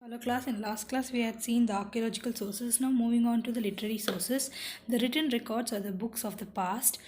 Hello class, in last class we had seen the archaeological sources. Now moving on to the literary sources. The written records are the books of the past,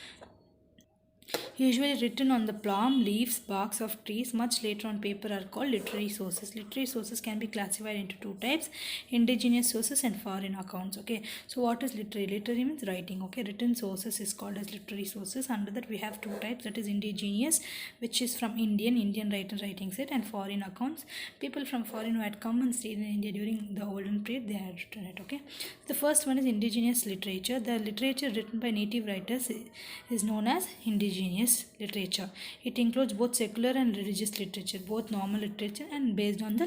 usually written on the palm leaves, barks of trees, much later on paper, are called literary sources. Literary sources can be classified into two types: indigenous sources and foreign accounts. Okay, so what is literary? Literary means writing. Okay, written sources is called as literary sources. Under that we have two types, that is indigenous, which is from Indian writing set, and foreign accounts. People from foreign who had come and stayed in India during the olden period, they had written it. Okay, the first one is indigenous literature. The literature written by native writers is known as indigenous literature. It includes both secular and religious literature, both normal literature and based on the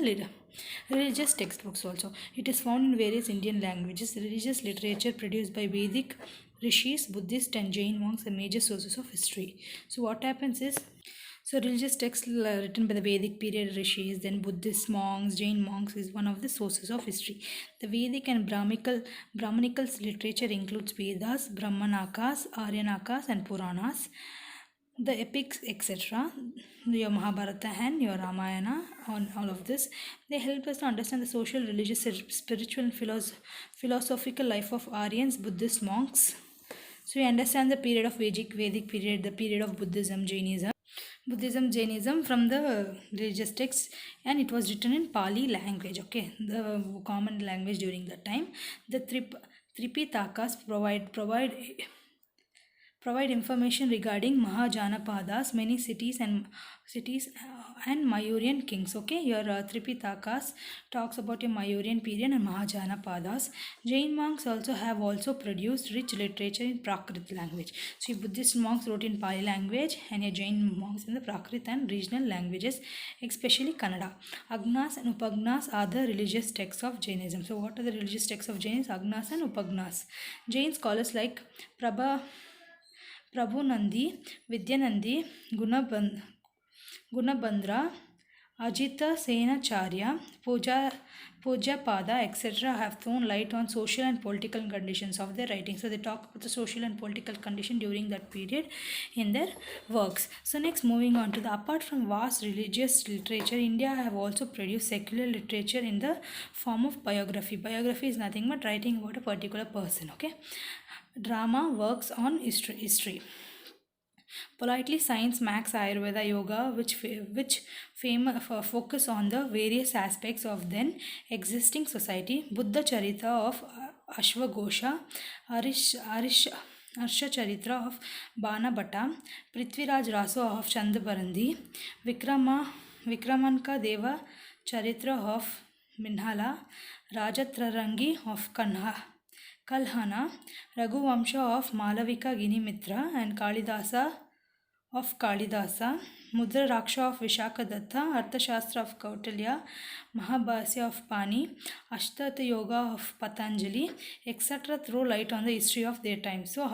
religious textbooks also. It is found in various Indian languages. Religious literature produced by Vedic rishis, Buddhist and Jain monks are major sources of history. So what happens is, religious texts written by the Vedic period rishis, then Buddhist monks, Jain monks is one of the sources of history. The Vedic and Brahmanical literature includes Vedas, Brahmanakas, Aryanakas and Puranas. The epics, etc., your Mahabharata and your Ramayana, on all of this, they help us to understand the social, religious, spiritual and philosophical life of Aryans, Buddhist monks. So we understand the period of Vedic period, the period of Jainism from the religious texts, and it was written in Pali language. Okay, the common language during that time. The Tripitakas provide information regarding Mahajanapadas, many cities and Mayuryan kings. Okay, your Tripitakas talks about a Mayuryan period and Mahajanapadas. Jain monks also produced rich literature in Prakrit language. So Buddhist monks wrote in Pali language, and your Jain monks in the Prakrit and regional languages, especially Kannada. Agnas and Upagnas are the religious texts of Jainism. So what are the religious texts of Jainism? Agnas and Upagnas. Jain scholars like Prabhu Nandi, Vidyanandi, Gunabandra, Ajita Senacharya, Puja Pada, etc. have thrown light on social and political conditions of their writing. So they talk about the social and political condition during that period in their works. So next, moving on to the, apart from vast religious literature, India have also produced secular literature in the form of biography. Biography is nothing but writing about a particular person. Okay, drama, works on history. Politely science, max, Ayurveda, yoga, focus on the various aspects of then existing society. Buddha Charita of Ashwagosha, Arsha Charitra of Bana Bhatta, Prithviraj Raso of Chandabarandi, Vikramanka Deva Charitra of Minhala, Rajatrarangi of Kalhana, Raghuvamsha of Malavika Ginimitra, and Kalidasa of Kalidasa, Mudra Raksha of Vishakadatta, Arthashastra of Kautilya, Mahabhasya of Pani, Ashtata Yoga of Patanjali, etc. throw light on the history of their time. So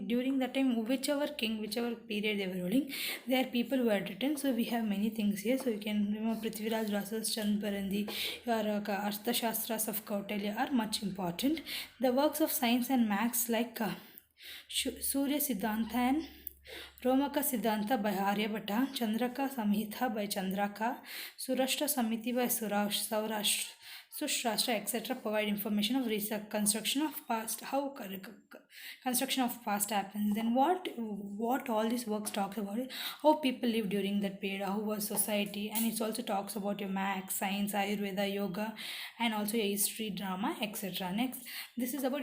during that time, whichever period they were ruling, there are people who had written. So we have many things here. So you can remember Prithviraj Rasa's Chandbarandi, your Arthashastras of Kautilya are much important. The works of science and maths like Surya Siddhanta and Romaka Siddhanta by Aryabhatta, Chandraka Samhita by Chandraka, Surashtra Samiti by Saurashtra, Sushastra, etc. provide information of research, construction of past, how construction of past happens. Then what all these works talks about is how people lived during that period, how was society, and it also talks about your maths, science, Ayurveda, yoga, and also your history, drama, etc. Next, this is about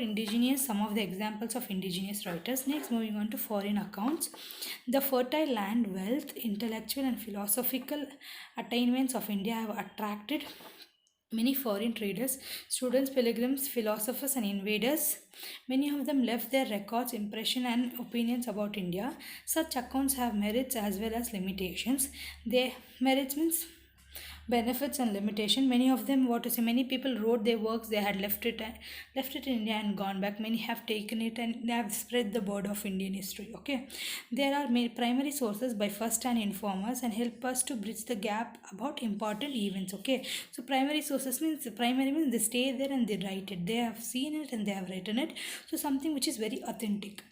some of the examples of indigenous writers. Next, moving on to foreign accounts. The fertile land, wealth, intellectual and philosophical attainments of India have attracted many foreign traders, students, pilgrims, philosophers, and invaders. Many of them left their records, impression, and opinions about India. Such accounts have merits as well as limitations. Their merits means benefits and limitation. Many people wrote their works, they had left it in India and gone back. Many have taken it and they have spread the word of Indian history. Okay, there are many primary sources by first hand informers and help us to bridge the gap about important events. Okay, so primary means they stay there and they write it, they have seen it and they have written it, so something which is very authentic.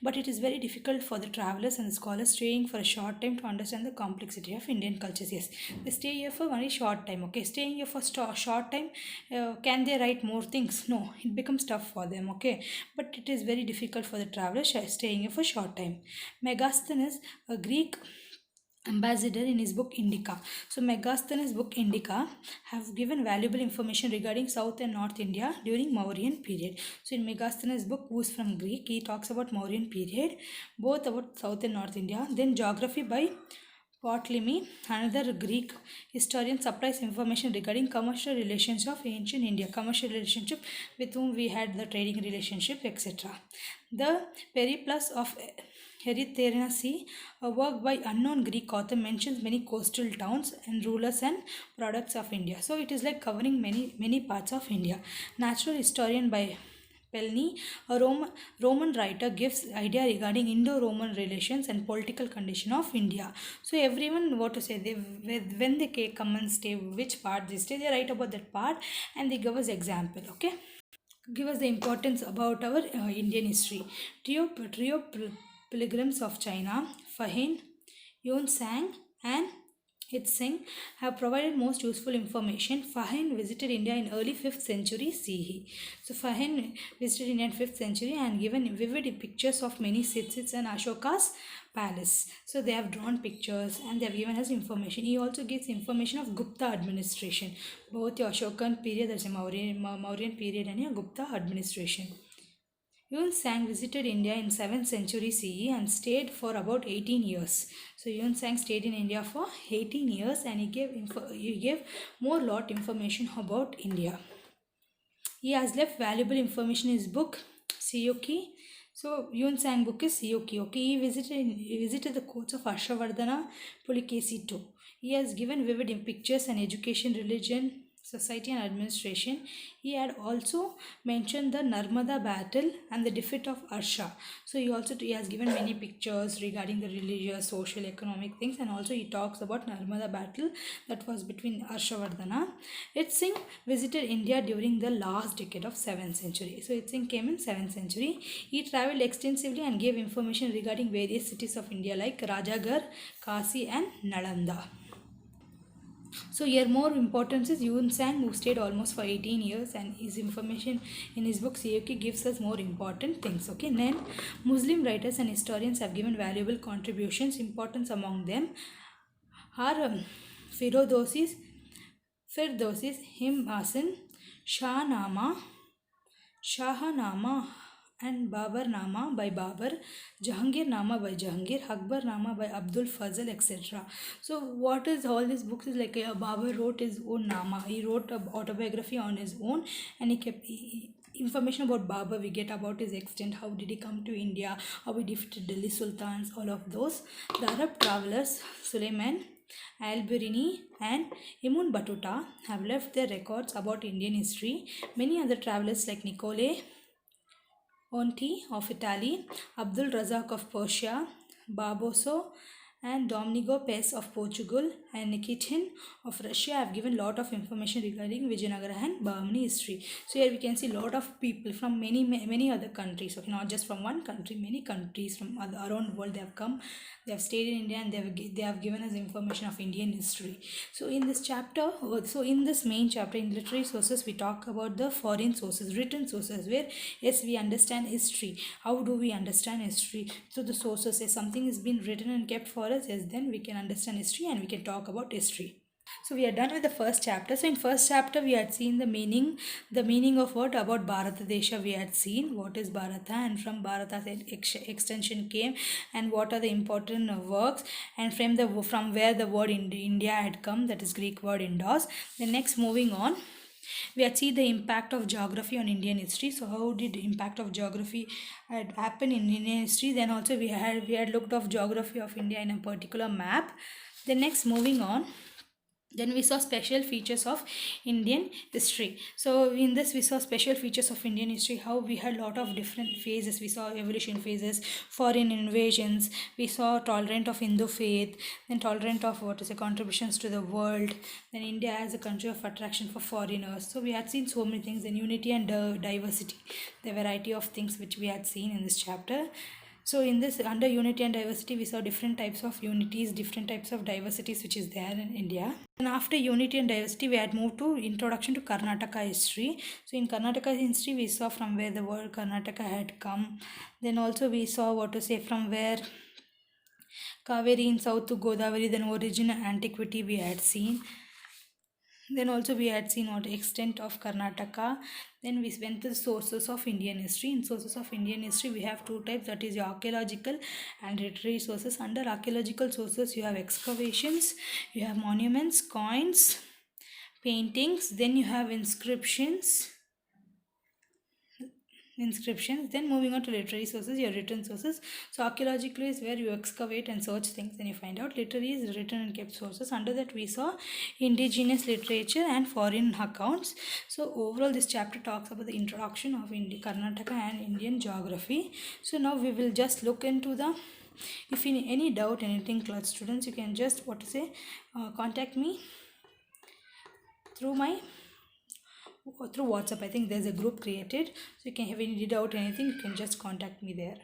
But it is very difficult for the travelers and the scholars staying for a short time to understand the complexity of Indian cultures. Yes, they stay here for very short time. Okay, staying here for short time, can they write more things? No, it becomes tough for them. Okay, but it is very difficult for the travelers staying here for short time. Megasthenes, a Greek ambassador, in his book Indica. So Megasthenes' book Indica have given valuable information regarding South and North India during Mauryan period. So in Megasthenes' book, who's from Greek, he talks about Mauryan period, both about South and North India. Then geography by Ptolemy, another Greek historian, supplies information regarding commercial relations of ancient India, commercial relationship with whom we had the trading relationship, etc. The Periplus of Erythraean Sea, a work by unknown Greek author, mentions many coastal towns and rulers and products of India. So it is like covering many parts of India. Natural historian by Pliny, a Roman writer, gives idea regarding Indo-Roman relations and political condition of India. So everyone, what to say, when they come and stay, which part they stay, they write about that part and they give us example. Okay, give us the importance about our Indian history. Trio pilgrims of China, Fahin, Yun Sang, and Hit Singh have provided most useful information. Fahin visited India in early 5th century CE. So Fahin visited India in 5th century and given vivid pictures of many cities and Ashoka's palace. So they have drawn pictures and they have given us information. He also gives information of Gupta administration, both the Ashokan period, that's a Mauryan period, and a Gupta administration. Yun Sang visited India in 7th century CE and stayed for about 18 years. So Yun Sang stayed in India for 18 years and he gave more lot information about India. He has left valuable information in his book Siyuki. So Yun Sang book is Siyuki. Okay, he visited the courts of Harshavardhana Pulikesi too. He has given vivid pictures and education, religion, society and administration. He had also mentioned the Narmada battle and the defeat of Harsha. So he has given many pictures regarding the religious, social, economic things, and also he talks about Narmada battle that was between Harshavardhana. Hit Singh visited India during the last decade of 7th century. So Hit Singh came in 7th century. He traveled extensively and gave information regarding various cities of India like Rajagarh, Kasi and Nalanda. So here more importance is Yun Sang, who stayed almost for 18 years, and his information in his book Siyuki gives us more important things. Okay, then Muslim writers and historians have given valuable contributions. Importance among them are Firdausis, Him Hasan, Shahnama and Babar Nama by Babar, Jahangir Nama by Jahangir, Akbar Nama by Abdul Fazl, etc. So what is all these books is like Babar wrote his own Nama. He wrote an autobiography on his own and he kept information about Babar we get about his extent, how did he come to India, how he defeated Delhi Sultans, all of those. The Arab travelers Suleiman Al-Biruni and Ibn Battuta have left their records about Indian history. Many other travelers like Nicole Onti of Italy, Abdul Razak of Persia, Barboso and Domenico Pes of Portugal and Nikitin of Russia have given lot of information regarding Vijayanagara and Bahmani history. So here we can see lot of people from many other countries. Okay, not just from one country, many countries from around the world they have come. They have stayed in India and they have given us information of Indian history. So in this chapter, so in this main chapter in literary sources, we talk about the foreign sources, written sources, where yes we understand history. How do we understand history? So the sources, if something has been written and kept for us, yes, then we can understand history and we can talk about history. So we are done with the first chapter. So in first chapter we had seen the meaning of what about Bharata Desha. We had seen what is Bharata and from Bharata extension came and what are the important works and from where the word India had come, that is Greek word Indos. Then next moving on, we had seen the impact of geography on Indian history. So how did the impact of geography had happen in Indian history? Then also we had looked of geography of India in a particular map. Then next moving on, then we saw special features of Indian history. So in this we saw special features of Indian history, how we had lot of different phases. We saw evolution phases, foreign invasions, we saw tolerant of Hindu faith, then tolerant of contributions to the world, then India as a country of attraction for foreigners. So we had seen so many things, then unity and diversity, the variety of things which we had seen in this chapter. So in this, under unity and diversity, we saw different types of unities, different types of diversities which is there in India. And after unity and diversity, we had moved to introduction to Karnataka history. So in Karnataka history, we saw from where the word Karnataka had come. Then also we saw what to say from where Kaveri in south to Godavari, then origin and antiquity we had seen. Then also we had seen what extent of Karnataka. Then we went to the sources of Indian history. In sources of Indian history, we have two types, that is your archaeological and literary sources. Under archaeological sources, you have excavations, you have monuments, coins, paintings, then you have inscriptions. Then moving on to literary sources, your written sources. So archaeological is where you excavate and search things and you find out. Literary is written and kept sources. Under that we saw indigenous literature and foreign accounts. So overall this chapter talks about the introduction of Karnataka and Indian geography. So now we will just look into the, if in any doubt, anything, class students, you can just contact me through WhatsApp. I think there's a group created, so you can have any doubt, anything, you can just contact me there.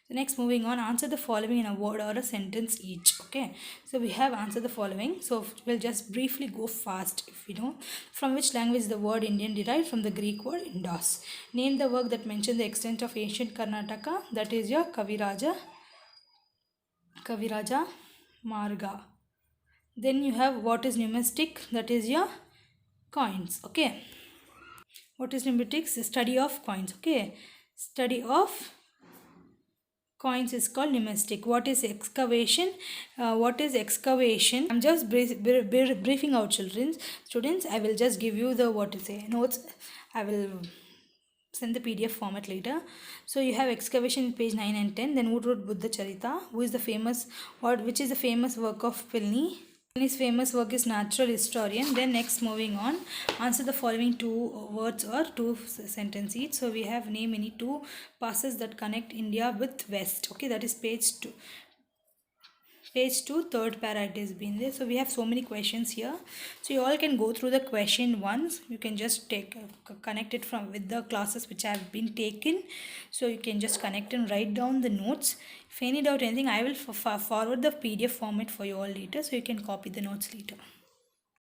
So next, moving on, answer the following in a word or a sentence each. Okay, so we have answered the following, so we'll just briefly go fast. If you know, from which language the word Indian derived? From the Greek word Indos. Name the work that mentions the extent of ancient Karnataka. That is your Kaviraja Marga. Then you have what is numismatic, that is your coins. Okay, what is numestics? The study of coins. Okay, study of coins is called numismatic. What is excavation? I'm just briefing out students. I will just give you the notes. I will send the PDF format later. So you have excavation in page 9 and 10. Then who wrote Buddha Charita? Which is the famous work of Pliny? His famous work is Natural Historian. Then next, moving on, answer the following two words or two sentences each. So we have name any two passes that connect India with West. Okay, that is page 2. Page 2, third para it has been there. So we have so many questions here. So you all can go through the question once. You can just connect it with the classes which have been taken. So you can just connect and write down the notes. If any doubt, anything, I will forward the PDF format for you all later. So you can copy the notes later.